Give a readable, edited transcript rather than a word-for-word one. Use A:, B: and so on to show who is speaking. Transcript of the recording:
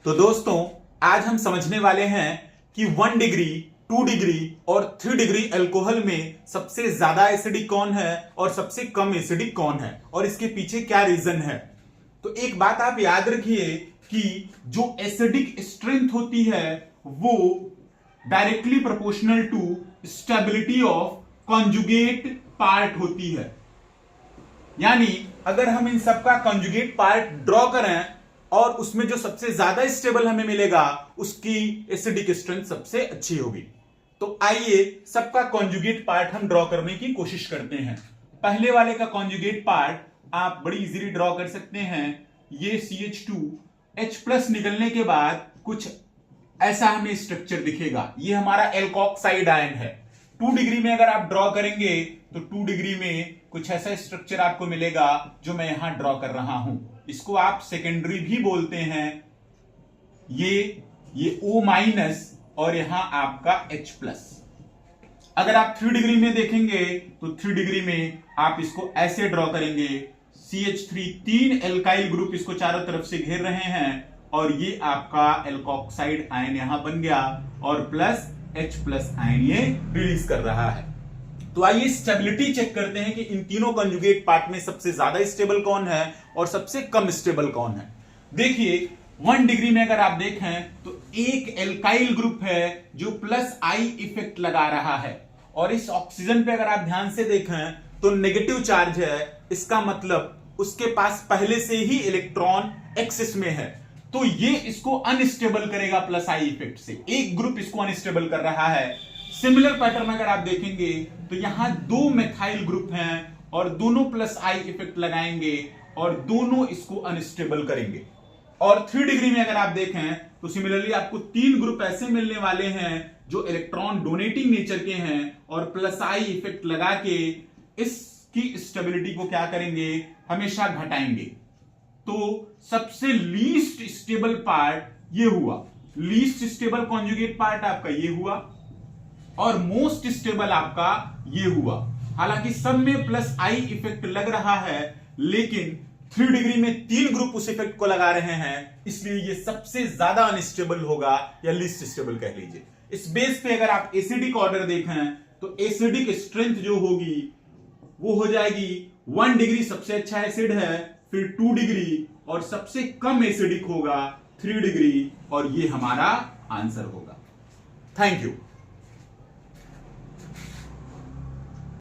A: तो दोस्तों आज हम समझने वाले हैं कि 1 डिग्री 2 डिग्री और 3 डिग्री अल्कोहल में सबसे ज्यादा एसिडिक कौन है और सबसे कम एसिडिक कौन है और इसके पीछे क्या रीजन है। तो एक बात आप याद रखिए कि जो एसिडिक स्ट्रेंथ होती है वो directly proportional to stability of conjugate part होती है। यानी अगर हम इन सबका कॉन्जुगेट पार्ट ड्रॉ करें और उसमें जो सबसे ज्यादा स्टेबल हमें मिलेगा उसकी एसिडिक स्ट्रेंथ सबसे अच्छी होगी। तो आइए सबका कॉन्जुगेट पार्ट हम ड्रॉ करने की कोशिश करते हैं। पहले वाले का कॉन्जुगेट पार्ट आप बड़ी इजीली ड्रॉ कर सकते हैं। ये CH2H+ निकलने के बाद कुछ ऐसा हमें स्ट्रक्चर दिखेगा। ये हमारा एल्कोक्साइड आयन है। 2 डिग्री में अगर आप ड्रॉ करेंगे तो 2 डिग्री में कुछ ऐसा स्ट्रक्चर आपको मिलेगा जो मैं यहां ड्रॉ कर रहा हूं। इसको आप सेकेंडरी भी बोलते हैं। ये O- और यहां आपका H+। अगर आप 3 डिग्री में देखेंगे तो 3 डिग्री में आप इसको ऐसे ड्रॉ करेंगे। CH3 3 एल्काइल ग्रुप इसको चारों तरफ से घेर रहे हैं और ये आपका एल्कोक्साइड आयन यहां बन गया और प्लस H+ आयन ये रिलीज कर रहा है। तो आइए स्टेबिलिटी चेक करते हैं कि इन तीनों कंजुगेट पार्ट में सबसे ज्यादा स्टेबल कौन है और सबसे कम स्टेबल कौन है। देखिए 1 डिग्री में अगर आप देखें तो एक एल्काइल ग्रुप है जो +I इफेक्ट लगा रहा है और इस ऑक्सीजन पे अगर आप ध्यान से देखें तो नेगेटिव चार्ज है। इसका मतलब उसके पास पहले से ही इलेक्ट्रॉन एक्सिस में है, तो ये इसको अनस्टेबल करेगा +I इफेक्ट से। एक ग्रुप इसको अनस्टेबल कर रहा है। सिमिलर पैटर्न अगर आप देखेंगे तो यहां 2 मिथाइल ग्रुप हैं और दोनों +I इफेक्ट लगाएंगे और दोनों इसको अनस्टेबल करेंगे। और 3 डिग्री में अगर आप देखें तो सिमिलरली आपको 3 ग्रुप ऐसे मिलने वाले हैं जो इलेक्ट्रॉन डोनेटिंग नेचर के हैं और +I इफेक्ट लगा के इसकी स्टेबिलिटी को क्या करेंगे, हमेशा घटाएंगे। तो सबसे लीस्ट स्टेबल पार्ट ये हुआ। लीस्ट स्टेबल कॉन्जुगेट पार्ट आपका ये हुआ और मोस्ट स्टेबल आपका ये हुआ। हालांकि सब में +I इफेक्ट लग रहा है, लेकिन 3 डिग्री में 3 ग्रुप उस इफेक्ट को लगा रहे हैं, इसलिए ये सबसे ज्यादा अनस्टेबल होगा या लीस्ट स्टेबल कह लीजिए। इस बेस पे अगर आप एसिडिक ऑर्डर देखें तो एसिडिक स्ट्रेंथ जो होगी वो हो जाएगी 1 डिग्री सबसे अच्छा एसिड है, फिर 2 डिग्री और सबसे कम एसिडिक होगा 3 डिग्री और ये हमारा आंसर होगा। Thank you.